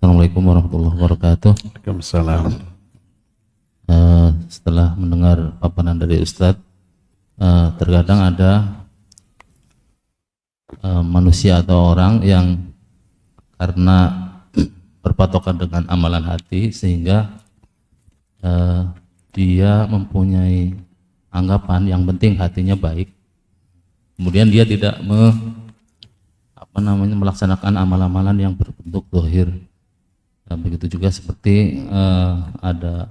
Assalamualaikum warahmatullahi wabarakatuh. Waalaikumsalam. Setelah mendengar paparan dari Ustadz, terkadang ada manusia atau orang yang karena berpatokan dengan amalan hati sehingga dia mempunyai anggapan yang penting hatinya baik, kemudian dia tidak melaksanakan amalan-amalan yang berbentuk zahir. Begitu juga seperti ada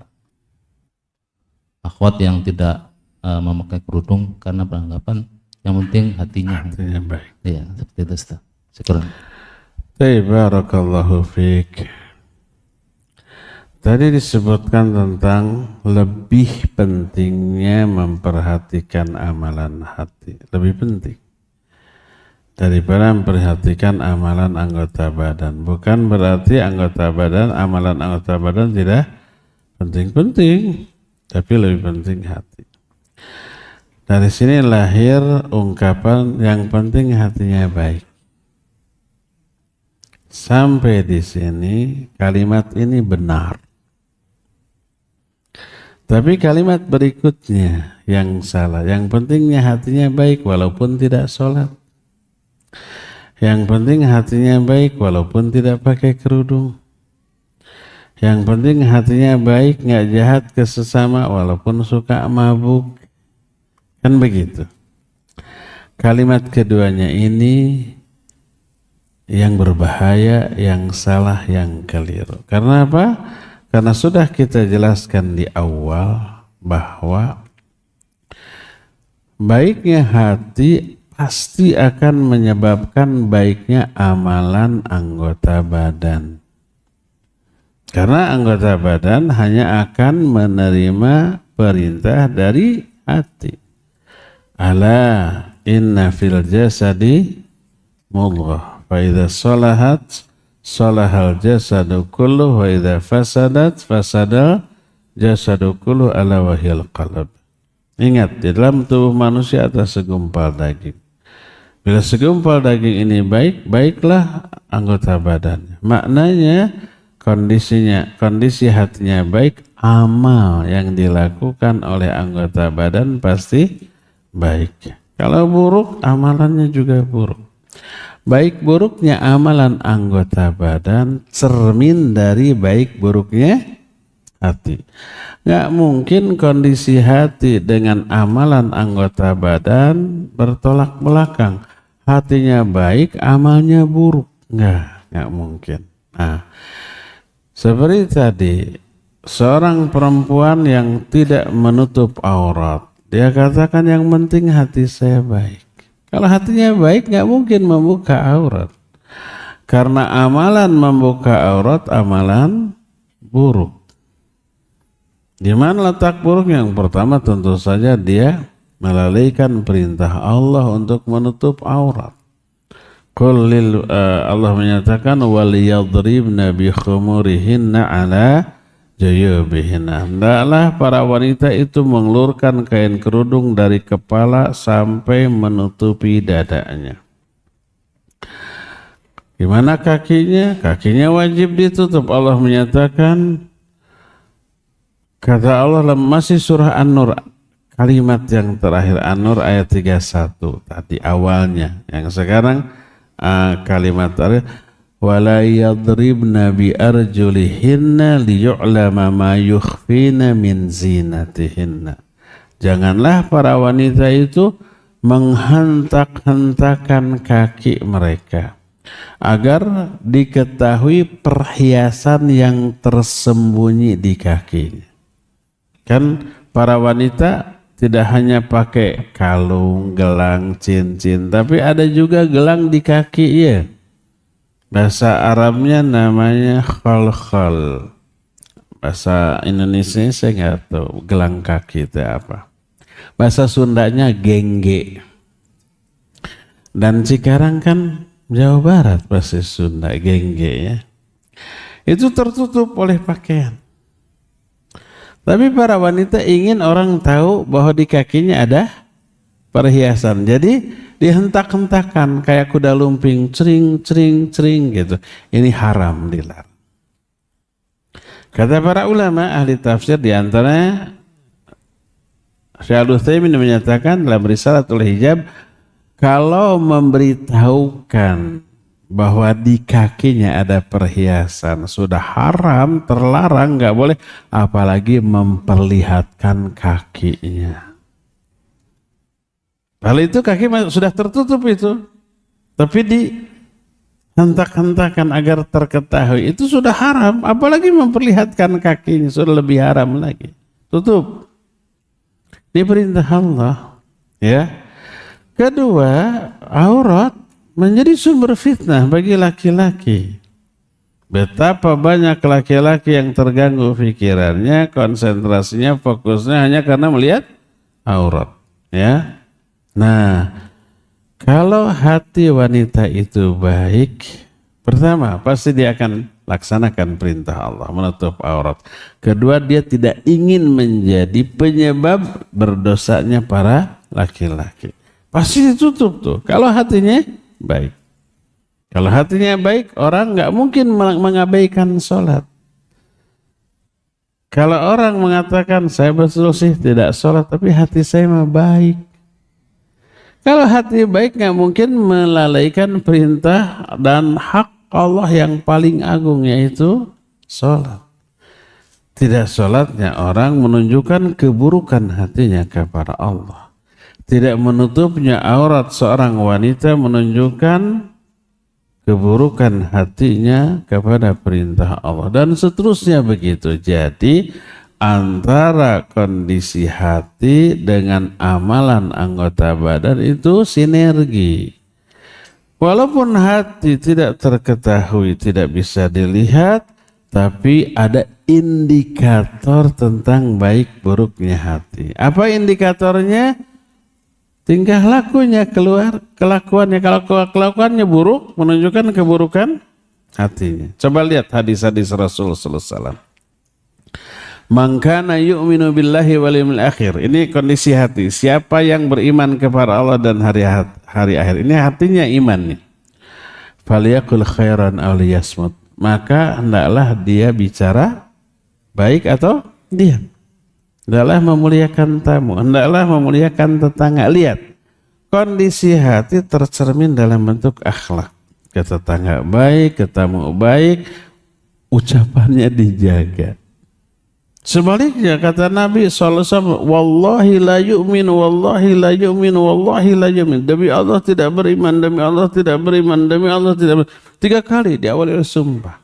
akhwat yang tidak memakai kerudung karena beranggapan yang penting hatinya baik. Ya, seperti itu Ustaz. Syukur. Barakallahu fiik. Tadi disebutkan tentang lebih pentingnya memperhatikan amalan hati, lebih penting daripada memperhatikan amalan anggota badan. Bukan berarti amalan anggota badan tidak penting-penting, tapi lebih penting hati. Dari sini lahir ungkapan yang penting hatinya baik. Sampai di sini kalimat ini benar. Tapi kalimat berikutnya yang salah. Yang pentingnya hatinya baik walaupun tidak sholat. Yang penting hatinya baik walaupun tidak pakai kerudung. Yang penting hatinya baik, nggak jahat ke sesama walaupun suka mabuk. Kan begitu. Kalimat keduanya ini yang berbahaya, yang salah, yang keliru. Karena apa? Karena sudah kita jelaskan di awal bahwa baiknya hati pasti akan menyebabkan baiknya amalan anggota badan. Karena anggota badan hanya akan menerima perintah dari hati. Ala inna fil jasadi mudghah fa idza salahat salahal jasadu kullu wa idza fasadat fasadal jasadu kullu ala wahyal qalb. Ingat, di dalam tubuh manusia ada segumpal daging. Bila segumpal daging ini baik, baiklah anggota badannya. Maknanya kondisi hatinya baik, amal yang dilakukan oleh anggota badan pasti baik. Kalau buruk, amalannya juga buruk. Baik buruknya amalan anggota badan cermin dari baik buruknya hati. Nggak mungkin kondisi hati dengan amalan anggota badan bertolak belakang. Hatinya baik, amalnya buruk. Nggak mungkin. Nah, seperti tadi, seorang perempuan yang tidak menutup aurat, dia katakan yang penting hati saya baik. Kalau hatinya baik, nggak mungkin membuka aurat. Karena amalan membuka aurat, amalan buruk. Di mana letak buruk? Yang pertama tentu saja dia melalaikan perintah Allah untuk menutup aurat. Allah menyatakan waliyadribna bi khumurihinna ala juyubihinna. Hendaklah para wanita itu mengelurkan kain kerudung dari kepala sampai menutupi dadanya. Gimana kakinya? Kakinya wajib ditutup. Allah menyatakan, kata Allah masih surah An-Nur, kalimat yang terakhir An-Nur ayat 31 tadi awalnya. Yang sekarang kalimat terakhir wala yadribna bi arjulihinna liyu'lama ma yukhfina min zinatihinna. Janganlah para wanita itu menghentak-hentakan kaki mereka agar diketahui perhiasan yang tersembunyi di kakinya. Kan para wanita tidak hanya pakai kalung, gelang, cincin, tapi ada juga gelang di kaki ya. Bahasa Arabnya namanya khal-khal. Bahasa Indonesia saya nggak tahu gelang kaki itu apa. Bahasa Sundanya gengge. Dan Cikarang kan Jawa Barat bahasa Sunda gengge ya. Itu tertutup oleh pakaian. Tapi para wanita ingin orang tahu bahwa di kakinya ada perhiasan. Jadi dihentak-hentakan kayak kuda lumping, cering, cering, cering gitu. Ini haram, dilarang. Kata para ulama ahli tafsir di antaranya Syekh Al-Utsaimin menyatakan dalam Risalatul Hijab, kalau memberitahukan bahwa di kakinya ada perhiasan sudah haram, terlarang, nggak boleh, apalagi memperlihatkan kakinya. Kalau itu kaki sudah tertutup itu, tapi dihentak-hentakan agar terketahui, itu sudah haram, apalagi memperlihatkan kakinya, sudah lebih haram lagi. Tutup. Ini perintah Allah, ya. Kedua, aurat menjadi sumber fitnah bagi laki-laki. Betapa banyak laki-laki yang terganggu pikirannya, konsentrasinya, fokusnya hanya karena melihat aurat, ya. Nah, kalau hati wanita itu baik, pertama pasti dia akan laksanakan perintah Allah, menutup aurat. Kedua, dia tidak ingin menjadi penyebab berdosanya para laki-laki. Pasti ditutup tuh, kalau hatinya baik. Kalau hatinya baik, orang nggak mungkin mengabaikan sholat. Kalau orang mengatakan, saya betul sih tidak sholat, tapi hati saya mah baik. Kalau hati baik nggak mungkin melalaikan perintah dan hak Allah yang paling agung, yaitu sholat. Tidak sholatnya orang menunjukkan keburukan hatinya kepada Allah. Tidak menutupnya aurat seorang wanita menunjukkan keburukan hatinya kepada perintah Allah. Dan seterusnya begitu. Jadi antara kondisi hati dengan amalan anggota badan itu sinergi. Walaupun hati tidak terketahui, tidak bisa dilihat, tapi ada indikator tentang baik buruknya hati. Apa indikatornya? Tingkah lakunya, kelakuannya. Kalau kelakuannya buruk, menunjukkan keburukan hatinya. Coba lihat hadis-hadis Rasul sallallahu alaihi wasallam. Man kana yu'minu billahi wal yawmil akhir. Ini kondisi hati. Siapa yang beriman kepada Allah dan hari akhir. Ini hatinya iman nih. Falyakul khairan aw liyasmut. Maka hendaklah dia bicara baik atau diam. Hendaklah memuliakan tamu, hendaklah memuliakan tetangga. Lihat, kondisi hati tercermin dalam bentuk akhlak. Ke tetangga baik, ke tamu baik, ucapannya dijaga. Sebaliknya kata Nabi SAW, wallahi la yu'min, wallahi la yu'min, wallahi la yu'min. Demi Allah tidak beriman, demi Allah tidak beriman, demi Allah tidak beriman. 3 kali diawali oleh sumpah.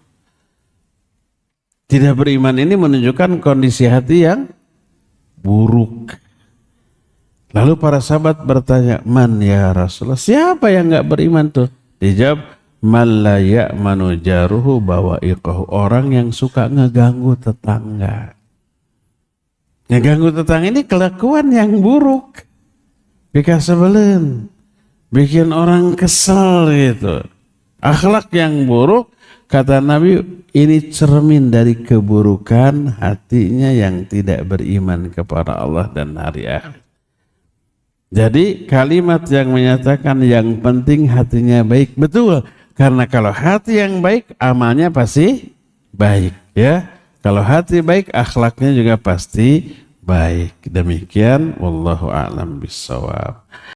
Tidak beriman ini menunjukkan kondisi hati yang buruk. Lalu para sahabat bertanya, man ya Rasulullah, siapa yang enggak beriman tuh? Dijawab, man la ya'manu jaruhu bawa'iqahu, orang yang suka ngeganggu tetangga. Ngeganggu tetangga ini kelakuan yang buruk. Bikin sebelen, bikin orang kesel gitu. Akhlak yang buruk, kata Nabi, ini cermin dari keburukan hatinya yang tidak beriman kepada Allah dan hari akhir. Jadi kalimat yang menyatakan yang penting hatinya baik, betul. Karena kalau hati yang baik, amalnya pasti baik, ya. Kalau hati baik, akhlaknya juga pasti baik. Demikian, wallahu a'lam bishawab.